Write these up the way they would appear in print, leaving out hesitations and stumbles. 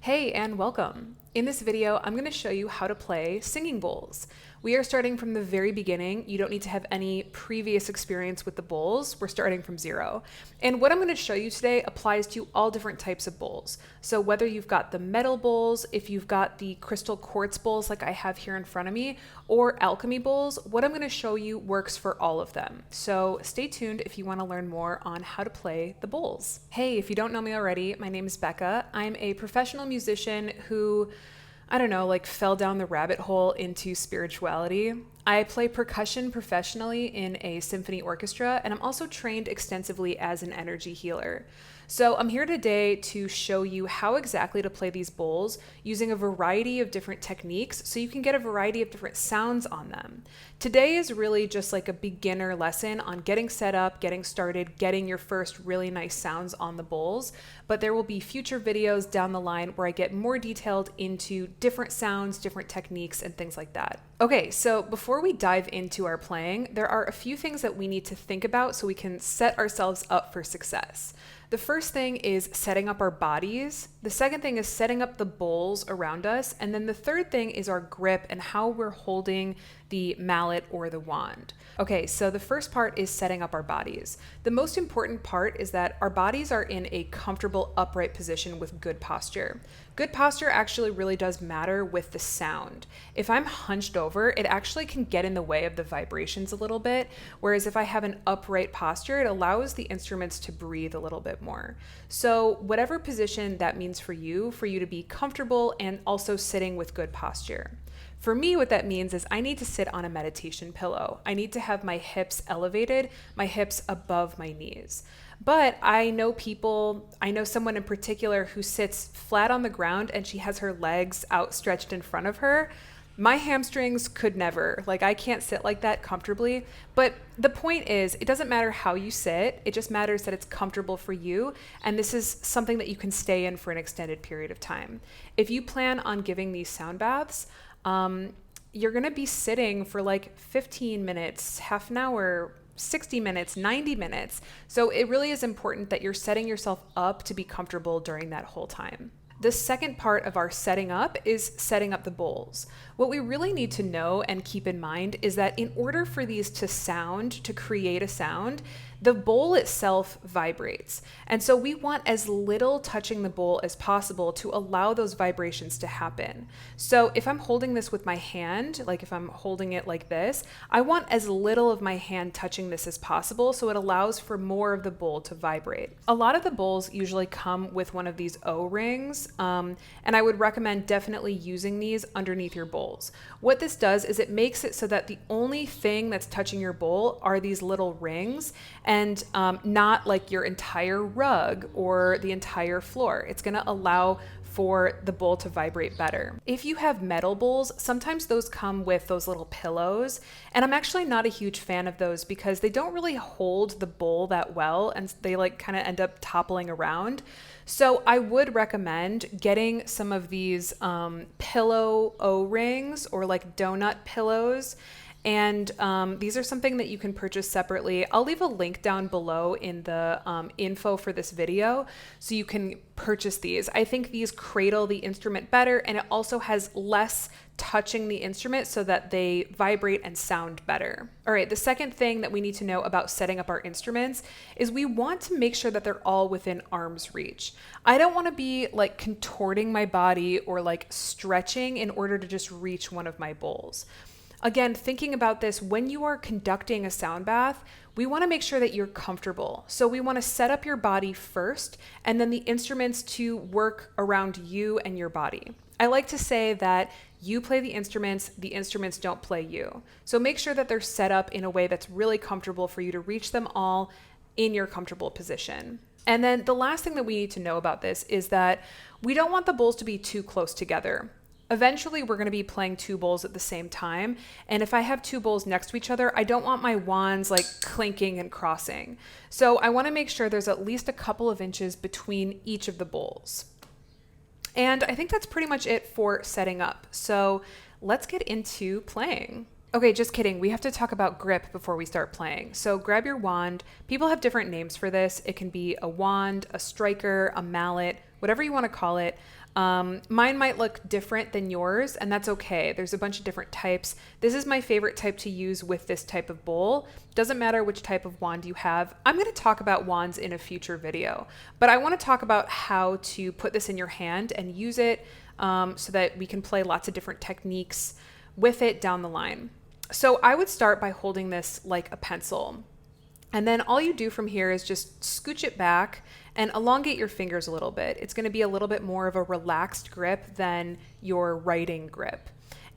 Hey and welcome. In this video, I'm going to show you how to play singing bowls. We are starting from the very beginning. You don't need to have any previous experience with the bowls. We're starting from zero. And what I'm going to show you today applies to all different types of bowls. So whether you've got the metal bowls, if you've got the crystal quartz bowls like I have here in front of me, or alchemy bowls, what I'm going to show you works for all of them. So stay tuned if you want to learn more on how to play the bowls. Hey, if you don't know me already, my name is Becca. I'm a professional musician who fell down the rabbit hole into spirituality. I play percussion professionally in a symphony orchestra, and I'm also trained extensively as an energy healer. So I'm here today to show you how exactly to play these bowls using a variety of different techniques so you can get a variety of different sounds on them. Today is really just like a beginner lesson on getting set up, getting started, getting your first really nice sounds on the bowls, but there will be future videos down the line where I get more detailed into different sounds, different techniques, and things like that. Okay, so before we dive into our playing, there are a few things that we need to think about so we can set ourselves up for success. The first thing is setting up our bodies. The second thing is setting up the bowls around us. And then the third thing is our grip and how we're holding the mallet or the wand. Okay, so the first part is setting up our bodies. The most important part is that our bodies are in a comfortable upright position with good posture. Good posture actually really does matter with the sound. If I'm hunched over, it actually can get in the way of the vibrations a little bit, whereas if I have an upright posture, it allows the instruments to breathe a little bit more. So whatever position that means for you to be comfortable and also sitting with good posture. For me, what that means is I need to sit on a meditation pillow. I need to have my hips elevated, my hips above my knees. But I know someone in particular who sits flat on the ground and she has her legs outstretched in front of her. My hamstrings could never. I can't sit like that comfortably. But the point is, it doesn't matter how you sit. It just matters that it's comfortable for you. And this is something that you can stay in for an extended period of time. If you plan on giving these sound baths, you're going to be sitting for 15 minutes, half an hour, 60 minutes, 90 minutes. So it really is important that you're setting yourself up to be comfortable during that whole time. The second part of our setting up is setting up the bowls. What we really need to know and keep in mind is that in order for these to create a sound, the bowl itself vibrates. And so we want as little touching the bowl as possible to allow those vibrations to happen. So if I'm holding this with my hand, if I'm holding it like this, I want as little of my hand touching this as possible so it allows for more of the bowl to vibrate. A lot of the bowls usually come with one of these O-rings, and I would recommend definitely using these underneath your bowls. What this does is it makes it so that the only thing that's touching your bowl are these little rings, and not your entire rug or the entire floor. It's going to allow for the bowl to vibrate better. If you have metal bowls, sometimes those come with those little pillows, and I'm actually not a huge fan of those because they don't really hold the bowl that well, and they kind of end up toppling around. So I would recommend getting some of these pillow O-rings or donut pillows. And these are something that you can purchase separately. I'll leave a link down below in the info for this video so you can purchase these. I think these cradle the instrument better, and it also has less touching the instrument so that they vibrate and sound better. All right, the second thing that we need to know about setting up our instruments is we want to make sure that they're all within arm's reach. I don't want to be contorting my body or stretching in order to just reach one of my bowls. Again, thinking about this, when you are conducting a sound bath, we want to make sure that you're comfortable. So we want to set up your body first, and then the instruments to work around you and your body. I like to say that you play the instruments don't play you. So make sure that they're set up in a way that's really comfortable for you to reach them all in your comfortable position. And then the last thing that we need to know about this is that we don't want the bowls to be too close together. Eventually, we're going to be playing two bowls at the same time. And if I have two bowls next to each other, I don't want my wands clinking and crossing. So I want to make sure there's at least a couple of inches between each of the bowls. And I think that's pretty much it for setting up. So let's get into playing. Okay, just kidding. We have to talk about grip before we start playing. So grab your wand. People have different names for this. It can be a wand, a striker, a mallet, whatever you want to call it. Mine might look different than yours, and that's okay. There's a bunch of different types. This is my favorite type to use with this type of bowl. Doesn't matter which type of wand you have. I'm going to talk about wands in a future video, but I want to talk about how to put this in your hand and use it so that we can play lots of different techniques with it down the line. So I would start by holding this like a pencil. And then all you do from here is just scooch it back and elongate your fingers a little bit. It's going to be a little bit more of a relaxed grip than your writing grip.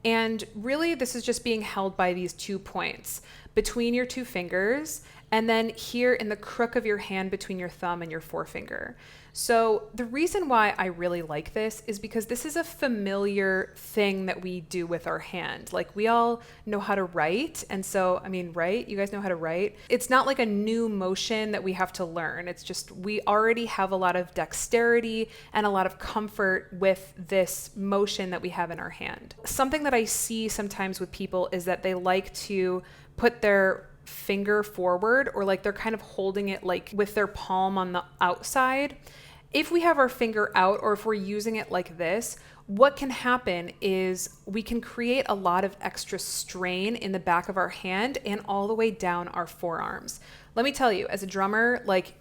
And really, this is just being held by these 2 points between your 2 fingers, and then here in the crook of your hand between your thumb and your forefinger. So the reason why I really like this is because this is a familiar thing that we do with our hand. Like, we all know how to write. And so, I mean, right? You guys know how to write. It's not like a new motion that we have to learn. It's just, we already have a lot of dexterity and a lot of comfort with this motion that we have in our hand. Something that I see sometimes with people is that they like to put their finger forward, or like they're kind of holding it like with their palm on the outside. If we have our finger out, or if we're using it like this, what can happen is we can create a lot of extra strain in the back of our hand and all the way down our forearms. Let me tell you, as a drummer, like,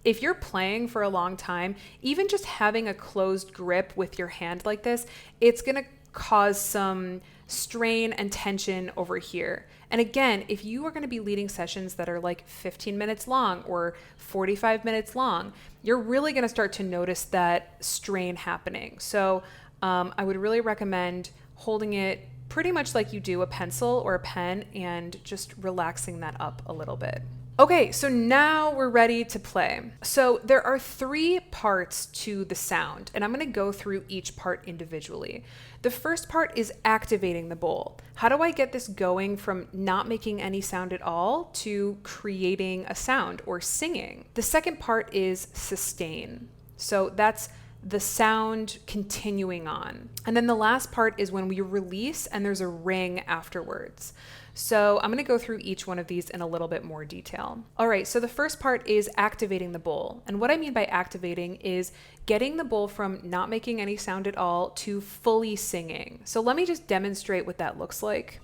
if you're playing for a long time, even just having a closed grip with your hand like this, it's going to cause some strain and tension over here. And again, if you are going to be leading sessions that are like 15 minutes long or 45 minutes long, you're really going to start to notice that strain happening. So I would really recommend holding it pretty much like you do a pencil or a pen and just relaxing that up a little bit. Okay, so now we're ready to play. So there are 3 parts to the sound, and I'm going to go through each part individually. The first part is activating the bowl. How do I get this going from not making any sound at all to creating a sound or singing? The second part is sustain. So that's the sound continuing on. And then the last part is when we release and there's a ring afterwards. So I'm going to go through each one of these in a little bit more detail. All right, so the first part is activating the bowl. And what I mean by activating is getting the bowl from not making any sound at all to fully singing. So let me just demonstrate what that looks like.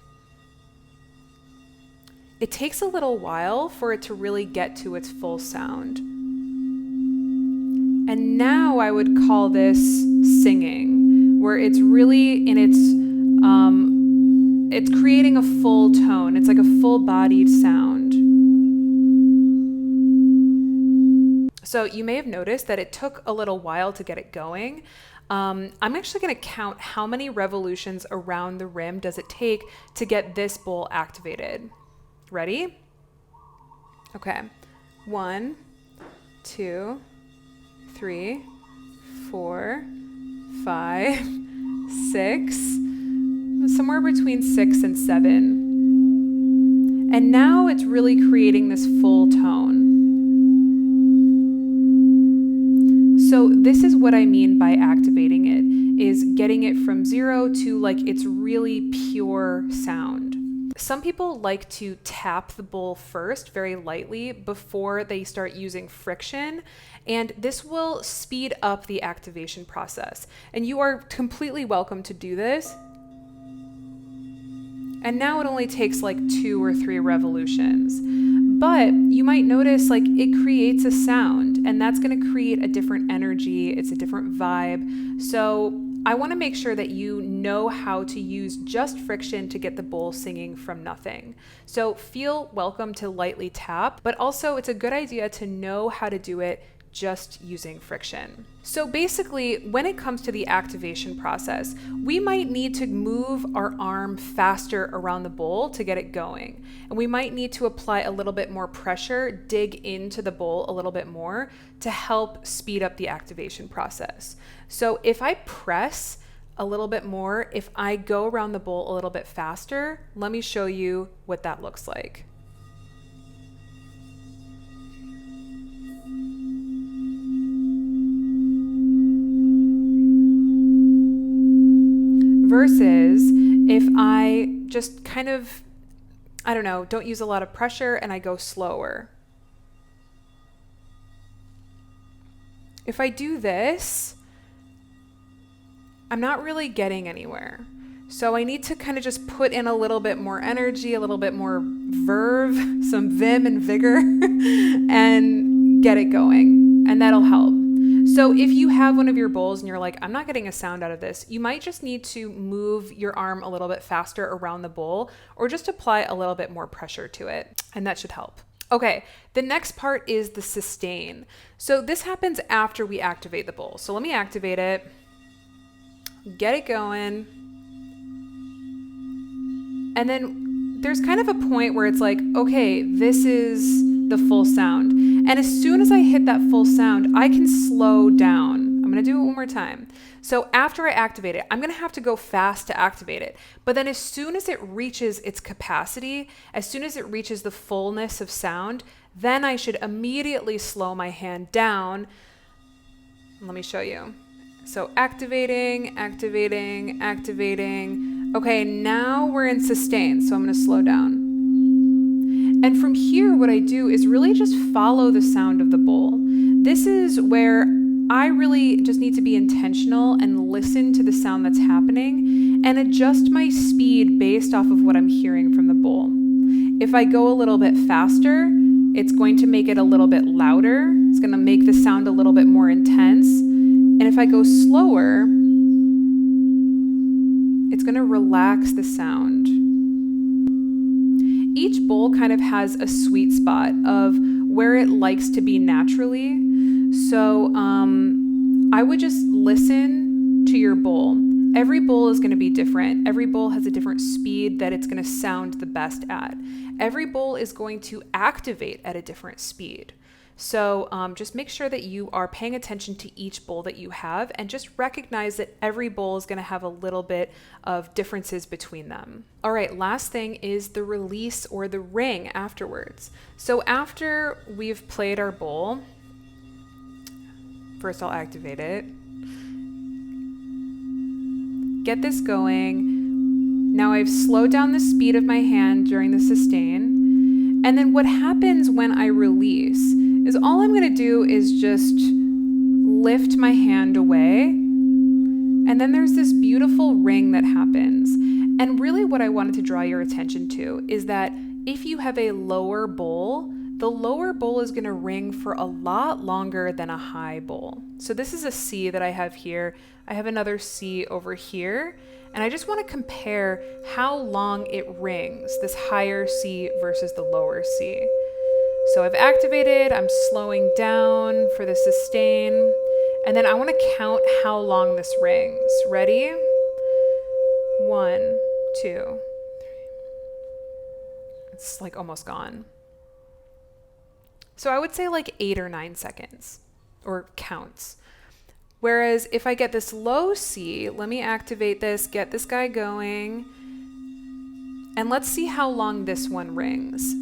It takes a little while for it to really get to its full sound. And now I would call this singing, where it's really in it's creating a full tone. It's like a full-bodied sound. So you may have noticed that it took a little while to get it going. I'm actually going to count how many revolutions around the rim does it take to get this bowl activated. Ready? Okay. 1, 2, 3, 4, 5, 6, somewhere between 6 and 7. And now it's really creating this full tone. So this is what I mean by activating it, is getting it from 0 to like its really pure sound. Some people like to tap the bowl first very lightly before they start using friction, and this will speed up the activation process. And you are completely welcome to do this. And now it only takes like 2 or 3 revolutions. But you might notice like it creates a sound, and that's going to create a different energy. It's a different vibe. So I want to make sure that you know how to use just friction to get the bowl singing from nothing. So feel welcome to lightly tap, but also it's a good idea to know how to do it just using friction. So basically, when it comes to the activation process, we might need to move our arm faster around the bowl to get it going. And we might need to apply a little bit more pressure, dig into the bowl a little bit more to help speed up the activation process. So if I press a little bit more, if I go around the bowl a little bit faster, let me show you what that looks like. Versus if I just kind of, I don't know, don't use a lot of pressure and I go slower. If I do this, I'm not really getting anywhere. So I need to kind of just put in a little bit more energy, a little bit more verve, some vim and vigor, and get it going. And that'll help. So if you have one of your bowls and you're like, I'm not getting a sound out of this, you might just need to move your arm a little bit faster around the bowl or just apply a little bit more pressure to it. And that should help. Okay, the next part is the sustain. So this happens after we activate the bowl. So let me activate it, get it going. And then there's kind of a point where it's like, okay, this is the full sound. And as soon as I hit that full sound, I can slow down. I'm gonna do it one more time. So after I activate it, I'm gonna have to go fast to activate it. But then as soon as it reaches its capacity, as soon as it reaches the fullness of sound, then I should immediately slow my hand down. Let me show you. So activating, activating, activating. Okay, now we're in sustain, so I'm gonna slow down. And from here, what I do is really just follow the sound of the bowl. This is where I really just need to be intentional and listen to the sound that's happening and adjust my speed based off of what I'm hearing from the bowl. If I go a little bit faster, it's going to make it a little bit louder. It's gonna make the sound a little bit more intense. And if I go slower, it's gonna relax the sound. Each bowl kind of has a sweet spot of where it likes to be naturally. So I would just listen to your bowl. Every bowl is going to be different. Every bowl has a different speed that it's going to sound the best at. Every bowl is going to activate at a different speed. So just make sure that you are paying attention to each bowl that you have and just recognize that every bowl is going to have a little bit of differences between them. All right, last thing is the release or the ring afterwards. So after we've played our bowl, first I'll activate it. Get this going. Now I've slowed down the speed of my hand during the sustain. And then what happens when I release is all I'm gonna do is just lift my hand away. And then there's this beautiful ring that happens. And really what I wanted to draw your attention to is that if you have a lower bowl, the lower bowl is gonna ring for a lot longer than a high bowl. So this is a C that I have here. I have another C over here. And I just wanna compare how long it rings, this higher C versus the lower C. So I've activated, I'm slowing down for the sustain. And then I wanna count how long this rings. Ready? 1, 2, 3. It's like almost gone. So I would say like 8 or 9 seconds, or counts. Whereas if I get this low C, let me activate this, get this guy going, and let's see how long this one rings.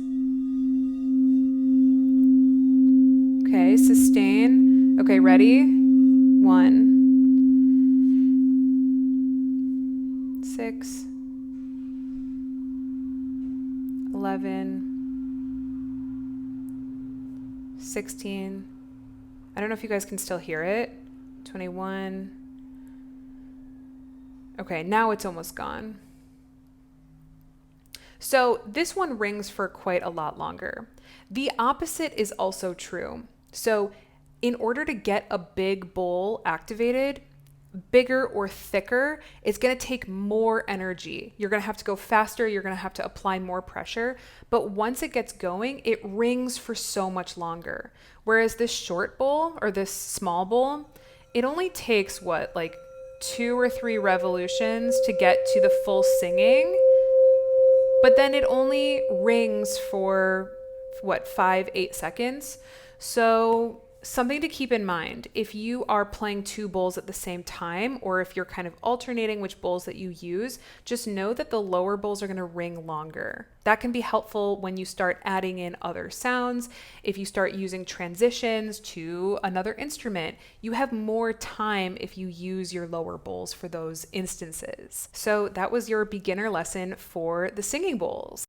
Okay, sustain. Okay, ready? 1, 6, 11, 16. I don't know if you guys can still hear it. 21. Okay, now it's almost gone. So this one rings for quite a lot longer. The opposite is also true. So in order to get a big bowl activated, bigger or thicker, it's going to take more energy. You're going to have to go faster. You're going to have to apply more pressure. But once it gets going, it rings for so much longer. Whereas this short bowl or this small bowl, it only takes what, like 2 or 3 revolutions to get to the full singing. But then it only rings for what, 5, 8 seconds. So something to keep in mind, if you are playing 2 bowls at the same time, or if you're kind of alternating which bowls that you use, just know that the lower bowls are going to ring longer. That can be helpful when you start adding in other sounds. If you start using transitions to another instrument, you have more time if you use your lower bowls for those instances. So that was your beginner lesson for the singing bowls.